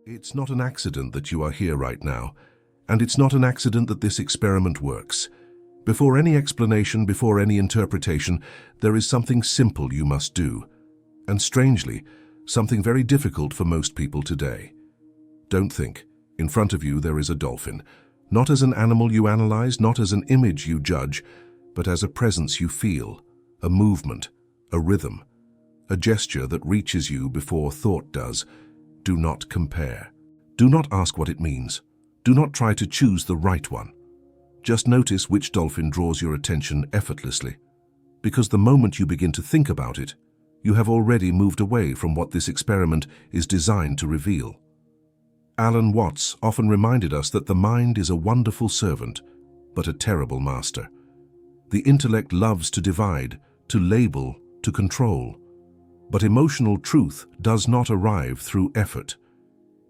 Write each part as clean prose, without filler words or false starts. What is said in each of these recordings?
It's not an accident that you are here right now, and it's not an accident that this experiment works. Before any explanation, before any interpretation, there is something simple you must do, and strangely, something very difficult for most people today. Don't think. In front of you there is a dolphin, not as an animal you analyze, not as an image you judge, but as a presence you feel, a movement, a rhythm, a gesture that reaches you before thought does. Do not compare. Do not ask what it means. Do not try to choose the right one. Just notice which dolphin draws your attention effortlessly, because the moment you begin to think about it, you have already moved away from what this experiment is designed to reveal. Alan Watts often reminded us that the mind is a wonderful servant, but a terrible master. The intellect loves to divide, to label, to control. But emotional truth does not arrive through effort.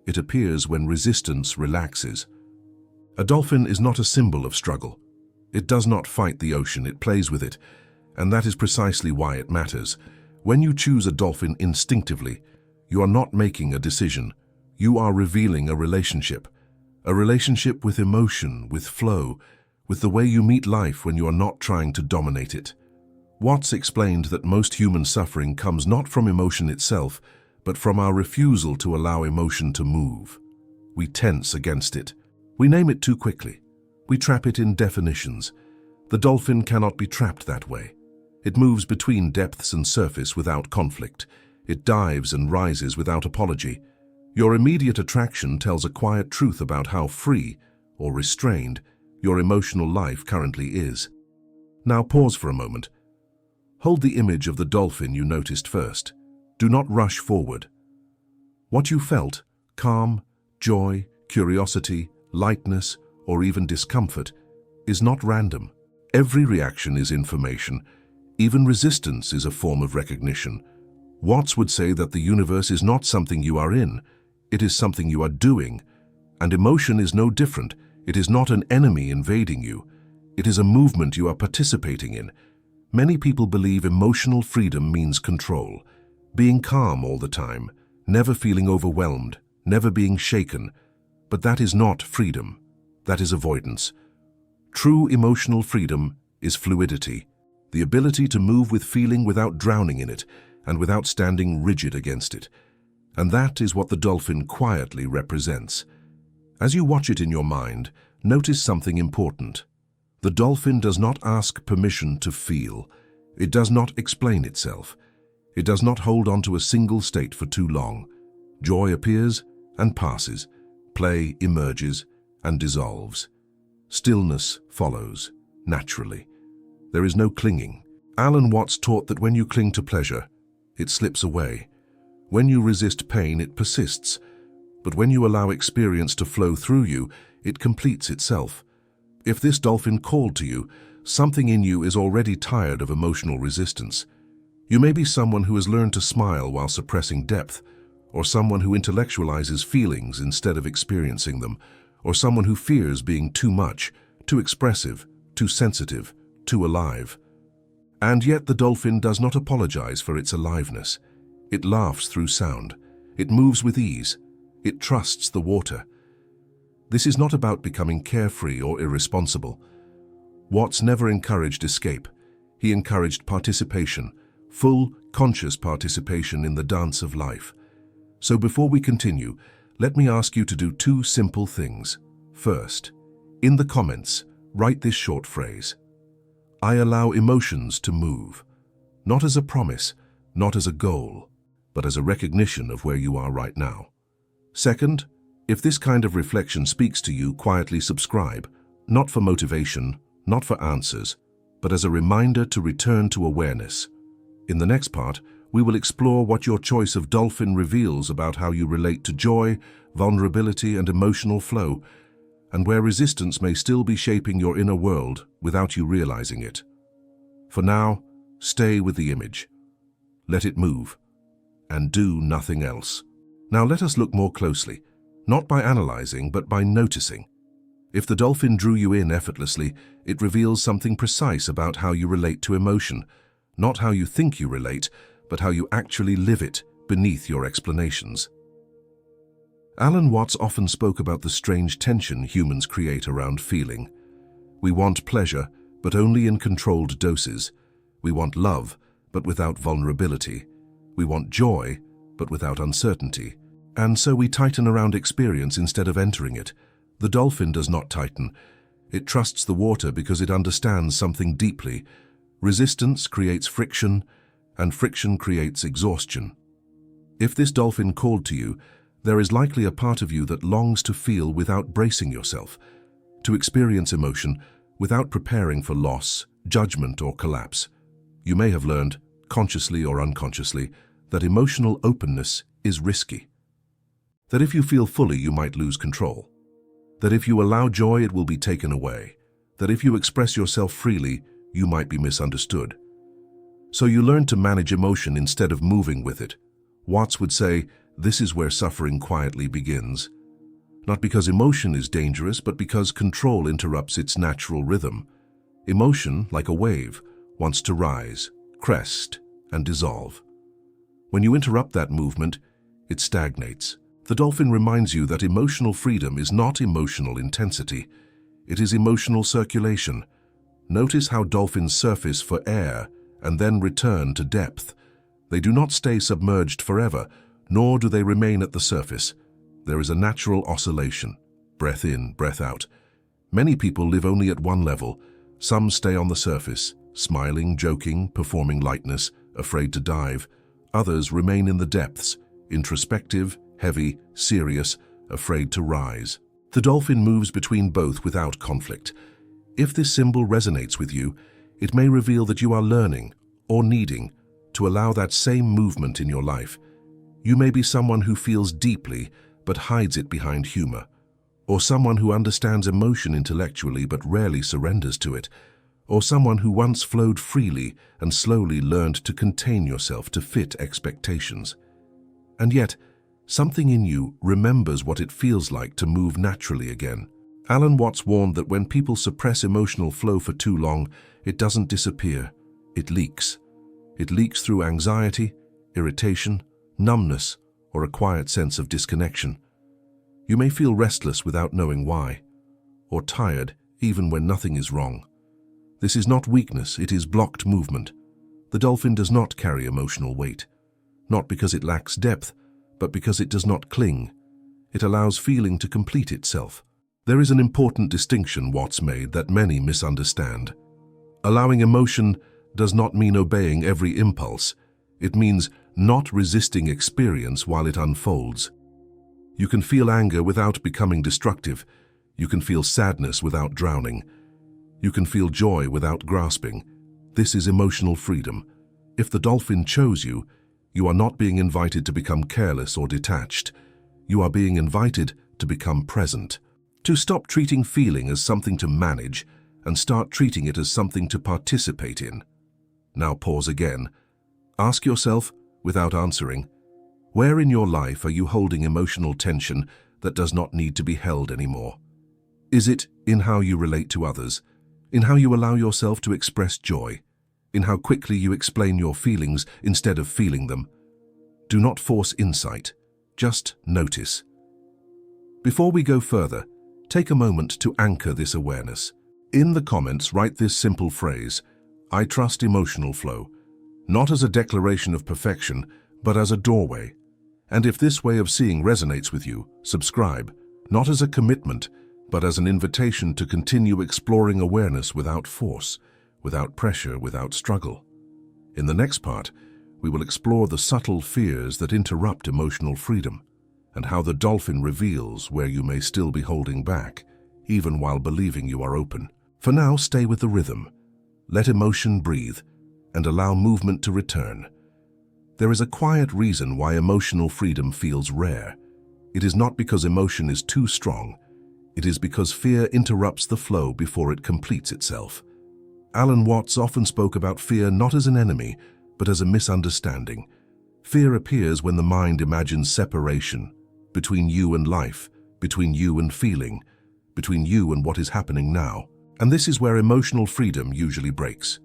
It appears when resistance relaxes. A dolphin is not a symbol of struggle. It does not fight the ocean, it plays with it, and that is precisely why it matters. When you choose a dolphin instinctively, you are not making a decision. You are revealing a relationship with emotion, with flow, with the way you meet life when you are not trying to dominate it. Watts explained that most human suffering comes not from emotion itself, but from our refusal to allow emotion to move. We tense against it. We name it too quickly. We trap it in definitions. The dolphin cannot be trapped that way. It moves between depths and surface without conflict. It dives and rises without apology. Your immediate attraction tells a quiet truth about how free, or restrained, your emotional life currently is. Now pause for a moment. Hold the image of the dolphin you noticed first. Do not rush forward. What you felt, calm, joy, curiosity, lightness, or even discomfort, is not random. Every reaction is information. Even resistance is a form of recognition. Watts would say that the universe is not something you are in, it is something you are doing. And emotion is no different. It is not an enemy invading you. It is a movement you are participating in. Many people believe emotional freedom means control, being calm all the time, never feeling overwhelmed, never being shaken. But that is not freedom. That is avoidance. True emotional freedom is fluidity, the ability to move with feeling without drowning in it and without standing rigid against it. And that is what the dolphin quietly represents. As you watch it in your mind, notice something important. The dolphin does not ask permission to feel. It does not explain itself. It does not hold on to a single state for too long. Joy appears and passes. Play emerges and dissolves. Stillness follows, naturally. There is no clinging. Alan Watts taught that when you cling to pleasure, it slips away. When you resist pain, it persists. But when you allow experience to flow through you, it completes itself. If this dolphin called to you, something in you is already tired of emotional resistance. You may be someone who has learned to smile while suppressing depth, or someone who intellectualizes feelings instead of experiencing them, or someone who fears being too much, too expressive, too sensitive, too alive. And yet the dolphin does not apologize for its aliveness. It laughs through sound. It moves with ease. It trusts the water. This is not about becoming carefree or irresponsible. Watts never encouraged escape. He encouraged participation, full, conscious participation in the dance of life. So before we continue, let me ask you to do two simple things. First, in the comments, write this short phrase. I allow emotions to move, not as a promise, not as a goal, but as a recognition of where you are right now. Second, if this kind of reflection speaks to you, quietly subscribe, not for motivation, not for answers, but as a reminder to return to awareness. In the next part, we will explore what your choice of dolphin reveals about how you relate to joy, vulnerability, and emotional flow, and where resistance may still be shaping your inner world without you realizing it. For now, stay with the image. Let it move, and do nothing else. Now let us look more closely, not by analyzing, but by noticing. If the dolphin drew you in effortlessly, it reveals something precise about how you relate to emotion, not how you think you relate, but how you actually live it beneath your explanations. Alan Watts often spoke about the strange tension humans create around feeling. We want pleasure, but only in controlled doses. We want love, but without vulnerability. We want joy, but without uncertainty. And so we tighten around experience instead of entering it. The dolphin does not tighten. It trusts the water because it understands something deeply. Resistance creates friction, and friction creates exhaustion. If this dolphin called to you, there is likely a part of you that longs to feel without bracing yourself, to experience emotion without preparing for loss, judgment, or collapse. You may have learned, consciously or unconsciously, that emotional openness is risky. That if you feel fully, you might lose control. That if you allow joy, it will be taken away. That if you express yourself freely, you might be misunderstood. So you learn to manage emotion instead of moving with it. Watts would say, this is where suffering quietly begins. Not because emotion is dangerous, but because control interrupts its natural rhythm. Emotion, like a wave, wants to rise, crest, and dissolve. When you interrupt that movement, it stagnates. The dolphin reminds you that emotional freedom is not emotional intensity. It is emotional circulation. Notice how dolphins surface for air and then return to depth. They do not stay submerged forever, nor do they remain at the surface. There is a natural oscillation, breath in, breath out. Many people live only at one level. Some stay on the surface, smiling, joking, performing lightness, afraid to dive. Others remain in the depths, introspective, heavy, serious, afraid to rise. The dolphin moves between both without conflict. If this symbol resonates with you, it may reveal that you are learning, or needing, to allow that same movement in your life. You may be someone who feels deeply but hides it behind humor, or someone who understands emotion intellectually but rarely surrenders to it, or someone who once flowed freely and slowly learned to contain yourself to fit expectations. And yet, something in you remembers what it feels like to move naturally again. Alan Watts warned that when people suppress emotional flow for too long, it doesn't disappear, it leaks. It leaks through anxiety, irritation, numbness, or a quiet sense of disconnection. You may feel restless without knowing why, or tired even when nothing is wrong. This is not weakness, it is blocked movement. The dolphin does not carry emotional weight, not because it lacks depth, but because it does not cling. It allows feeling to complete itself. There is an important distinction Watts made that many misunderstand. Allowing emotion does not mean obeying every impulse. It means not resisting experience while it unfolds. You can feel anger without becoming destructive. You can feel sadness without drowning. You can feel joy without grasping. This is emotional freedom. If the dolphin chose you, you are not being invited to become careless or detached. You are being invited to become present. To stop treating feeling as something to manage and start treating it as something to participate in. Now pause again. Ask yourself, without answering, where in your life are you holding emotional tension that does not need to be held anymore? Is it in how you relate to others, in how you allow yourself to express joy, in how quickly you explain your feelings instead of feeling them? Do not force insight, just notice. Before we go further, take a moment to anchor this awareness. In the comments, write this simple phrase, I trust emotional flow, not as a declaration of perfection, but as a doorway. And if this way of seeing resonates with you, subscribe, not as a commitment, but as an invitation to continue exploring awareness without force, without pressure, without struggle. In the next part, we will explore the subtle fears that interrupt emotional freedom, and how the dolphin reveals where you may still be holding back, even while believing you are open. For now, stay with the rhythm. Let emotion breathe, and allow movement to return. There is a quiet reason why emotional freedom feels rare. It is not because emotion is too strong. It is because fear interrupts the flow before it completes itself. Alan Watts often spoke about fear not as an enemy, but as a misunderstanding. Fear appears when the mind imagines separation between you and life, between you and feeling, between you and what is happening now. And this is where emotional freedom usually breaks.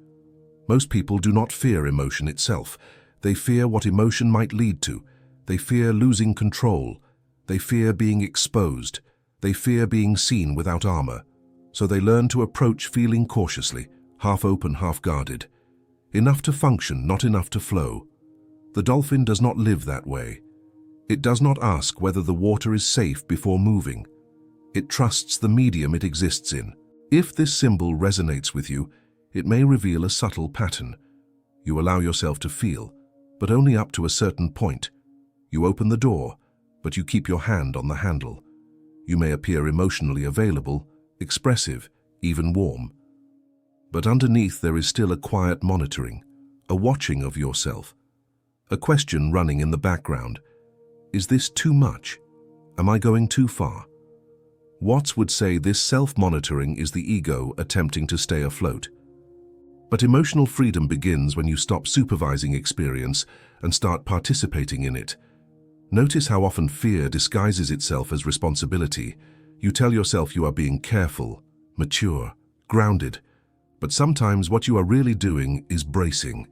Most people do not fear emotion itself. They fear what emotion might lead to. They fear losing control. They fear being exposed. They fear being seen without armor. So they learn to approach feeling cautiously, half open, half guarded. Enough to function, not enough to flow. The dolphin does not live that way. It does not ask whether the water is safe before moving. It trusts the medium it exists in. If this symbol resonates with you, it may reveal a subtle pattern. You allow yourself to feel, but only up to a certain point. You open the door, but you keep your hand on the handle. You may appear emotionally available, expressive, even warm. But underneath there is still a quiet monitoring, a watching of yourself. A question running in the background. Is this too much? Am I going too far? Watts would say this self-monitoring is the ego attempting to stay afloat. But emotional freedom begins when you stop supervising experience and start participating in it. Notice how often fear disguises itself as responsibility. You tell yourself you are being careful, mature, grounded, but sometimes what you are really doing is bracing.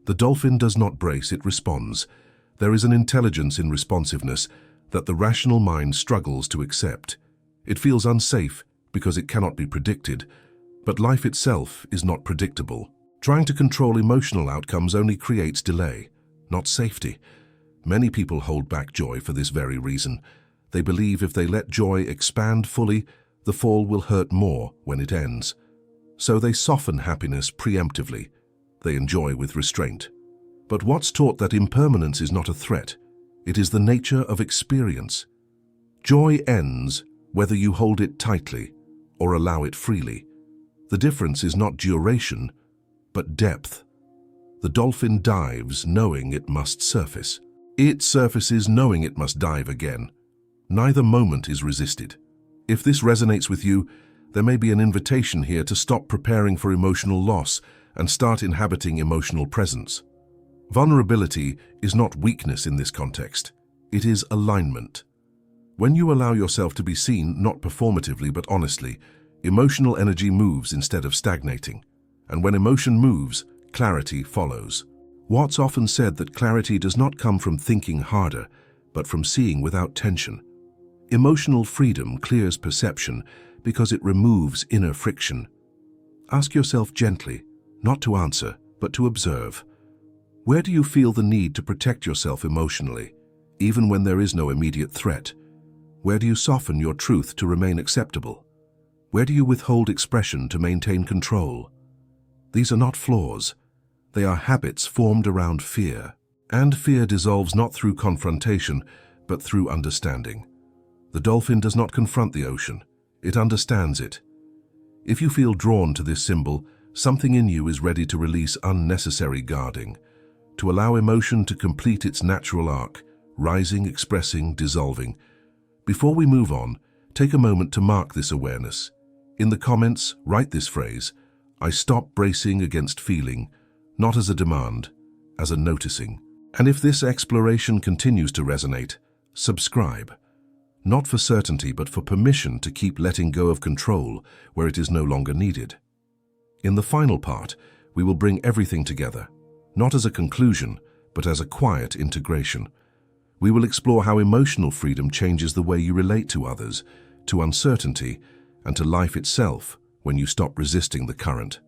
The dolphin does not brace, it responds. There is an intelligence in responsiveness that the rational mind struggles to accept. It feels unsafe because it cannot be predicted, but life itself is not predictable. Trying to control emotional outcomes only creates delay, not safety. Many people hold back joy for this very reason. They believe if they let joy expand fully, the fall will hurt more when it ends. So they soften happiness preemptively. They enjoy with restraint. But Watts taught that impermanence is not a threat. It is the nature of experience. Joy ends whether you hold it tightly or allow it freely. The difference is not duration, but depth. The dolphin dives knowing it must surface. It surfaces knowing it must dive again. Neither moment is resisted. If this resonates with you, there may be an invitation here to stop preparing for emotional loss and start inhabiting emotional presence. Vulnerability is not weakness in this context. It is alignment. When you allow yourself to be seen, not performatively but honestly, emotional energy moves instead of stagnating. And when emotion moves, clarity follows. Watts often said that clarity does not come from thinking harder, but from seeing without tension. Emotional freedom clears perception because it removes inner friction. Ask yourself gently, not to answer, but to observe. Where do you feel the need to protect yourself emotionally, even when there is no immediate threat? Where do you soften your truth to remain acceptable? Where do you withhold expression to maintain control? These are not flaws. They are habits formed around fear. And fear dissolves not through confrontation, but through understanding. The dolphin does not confront the ocean. It understands it. If you feel drawn to this symbol, something in you is ready to release unnecessary guarding, to allow emotion to complete its natural arc, rising, expressing, dissolving. Before we move on, take a moment to mark this awareness. In the comments, write this phrase: I stop bracing against feeling, not as a demand, as a noticing. And if this exploration continues to resonate, subscribe. Not for certainty, but for permission to keep letting go of control where it is no longer needed. In the final part, we will bring everything together, not as a conclusion, but as a quiet integration. We will explore how emotional freedom changes the way you relate to others, to uncertainty, and to life itself when you stop resisting the current.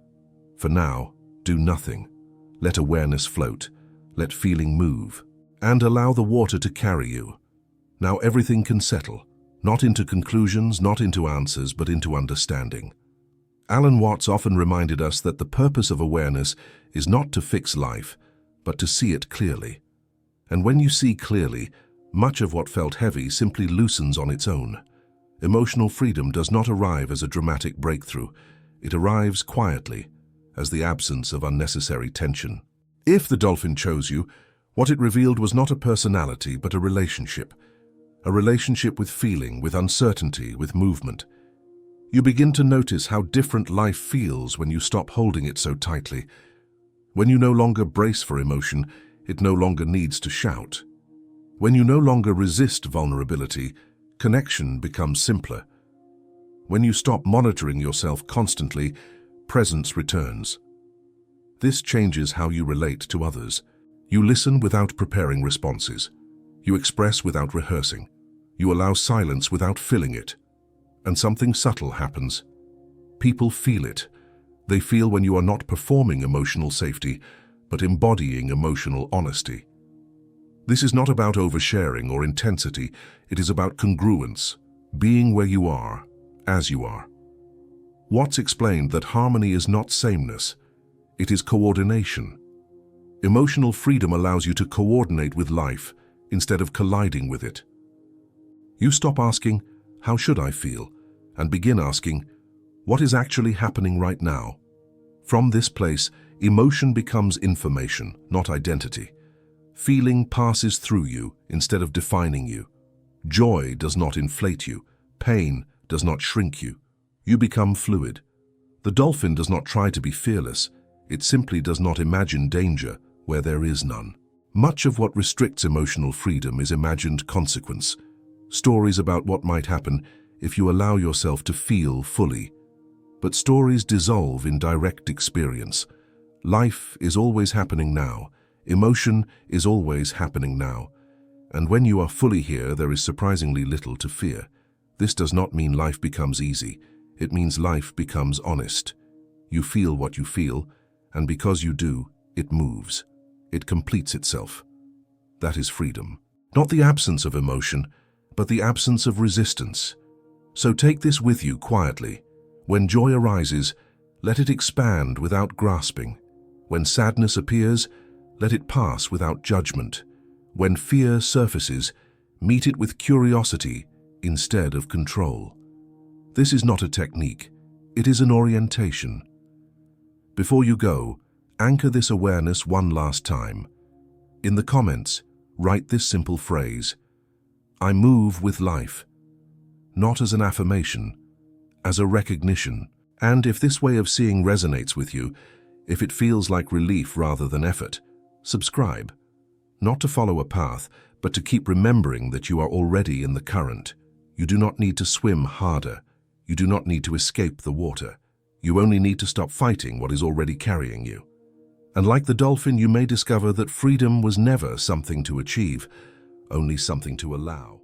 For now, do nothing. Let awareness float, let feeling move, and allow the water to carry you. Now everything can settle, not into conclusions, not into answers, but into understanding. Alan Watts often reminded us that the purpose of awareness is not to fix life, but to see it clearly. And when you see clearly, much of what felt heavy simply loosens on its own. Emotional freedom does not arrive as a dramatic breakthrough. It arrives quietly, as the absence of unnecessary tension. If the dolphin chose you, what it revealed was not a personality, but a relationship. A relationship with feeling, with uncertainty, with movement. You begin to notice how different life feels when you stop holding it so tightly. When you no longer brace for emotion, it no longer needs to shout. When you no longer resist vulnerability, connection becomes simpler. When you stop monitoring yourself constantly, presence returns. This changes how you relate to others. You listen without preparing responses. You express without rehearsing. You allow silence without filling it, and something subtle happens. People feel it. They feel when you are not performing emotional safety, but embodying emotional honesty. This is not about oversharing or intensity. It is about congruence, being where you are, as you are. Watts explained that harmony is not sameness, it is coordination. Emotional freedom allows you to coordinate with life instead of colliding with it. You stop asking, "How should I feel?" and begin asking, "What is actually happening right now?" From this place, emotion becomes information, not identity. Feeling passes through you instead of defining you. Joy does not inflate you. Pain does not shrink you. You become fluid. The dolphin does not try to be fearless. It simply does not imagine danger where there is none. Much of what restricts emotional freedom is imagined consequence. Stories about what might happen if you allow yourself to feel fully. But stories dissolve in direct experience. Life is always happening now. Emotion is always happening now. And when you are fully here, there is surprisingly little to fear. This does not mean life becomes easy. It means life becomes honest. You feel what you feel, and because you do, it moves. It completes itself. That is freedom. Not the absence of emotion, but the absence of resistance. So take this with you quietly. When joy arises, let it expand without grasping. When sadness appears, let it pass without judgment. When fear surfaces, meet it with curiosity instead of control. This is not a technique, it is an orientation. Before you go, anchor this awareness one last time. In the comments, write this simple phrase: "I move with life," not as an affirmation, as a recognition. And if this way of seeing resonates with you, if it feels like relief rather than effort, subscribe. Not to follow a path, but to keep remembering that you are already in the current. You do not need to swim harder. You do not need to escape the water. You only need to stop fighting what is already carrying you. And like the dolphin, you may discover that freedom was never something to achieve, only something to allow.